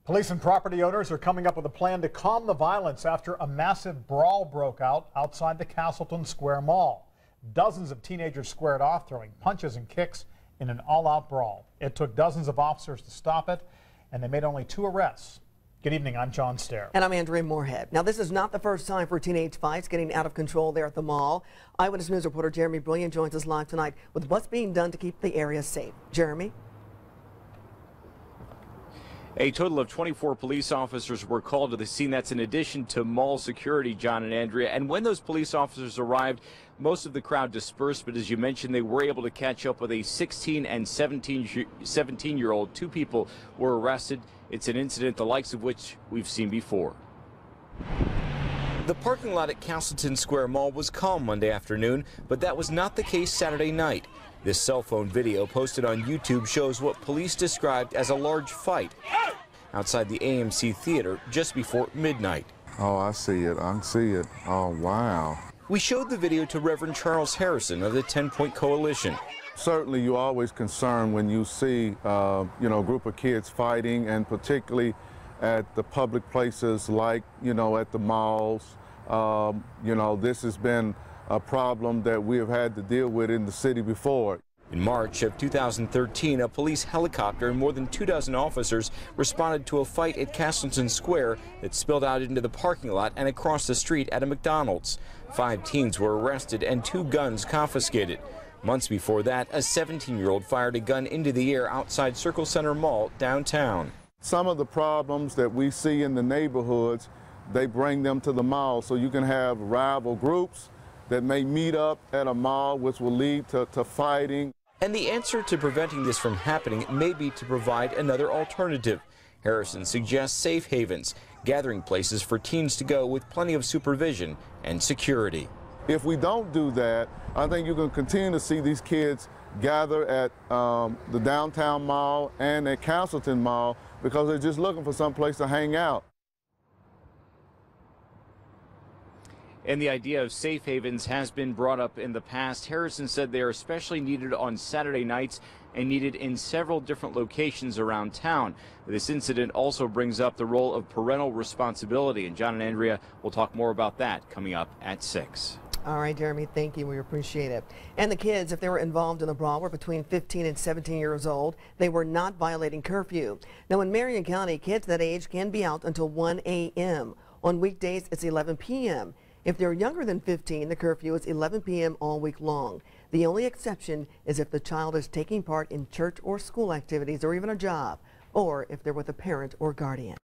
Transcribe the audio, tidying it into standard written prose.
Police and property owners are coming up with a plan to calm the violence after a massive brawl broke out outside the Castleton Square Mall. Dozens of teenagers squared off, throwing punches and kicks in an all-out brawl. It took dozens of officers to stop it, and they made only 2 arrests. Good evening, I'm John Stair. And I'm Andrea Moorhead. Now, this is not the first time for teenage fights getting out of control there at the mall. Eyewitness News reporter Jeremy Brilliant joins us live tonight with what's being done to keep the area safe. Jeremy? A total of 24 police officers were called to the scene. That's in addition to mall security, John and Andrea. And when those police officers arrived, most of the crowd dispersed. But as you mentioned, they were able to catch up with a 16 and 17-year-old. 2 people were arrested. It's an incident the likes of which we've seen before. The parking lot at Castleton Square Mall was calm Monday afternoon, but that was not the case Saturday night. This cell phone video posted on YouTube shows what police described as a large fight outside the AMC Theater just before midnight. Oh, I see it. I see it. Oh, wow. We showed the video to Reverend Charles Harrison of the 10-Point Coalition. Certainly, you're always concerned when you see, a group of kids fighting, and particularly at the public places like, at the malls. This has been a problem that we have had to deal with in the city before. In March of 2013, a police helicopter and more than 24 officers responded to a fight at Castleton Square that spilled out into the parking lot and across the street at a McDonald's. 5 teens were arrested and 2 guns confiscated. Months before that, a 17-year-old fired a gun into the air outside Circle Center Mall downtown. Some of the problems that we see in the neighborhoods, they bring them to the mall, so you can have rival groups that may meet up at a mall, which will lead to fighting. And the answer to preventing this from happening may be to provide another alternative. Harrison suggests safe havens, gathering places for teens to go with plenty of supervision and security. If we don't do that, I think you're going to continue to see these kids gather at the downtown mall and at Castleton Mall because they're just looking for some place to hang out. And the idea of safe havens has been brought up in the past. Harrison said they are especially needed on Saturday nights and needed in several different locations around town. This incident also brings up the role of parental responsibility, and John and Andrea will talk more about that coming up at 6. All right, Jeremy, thank you. We appreciate it. And the kids, if they were involved in the brawl, were between 15 and 17 years old. They were not violating curfew. Now, in Marion County, kids that age can be out until 1 a.m. On weekdays, it's 11 p.m. If they're younger than 15, the curfew is 11 p.m. all week long. The only exception is if the child is taking part in church or school activities or even a job, or if they're with a parent or guardian.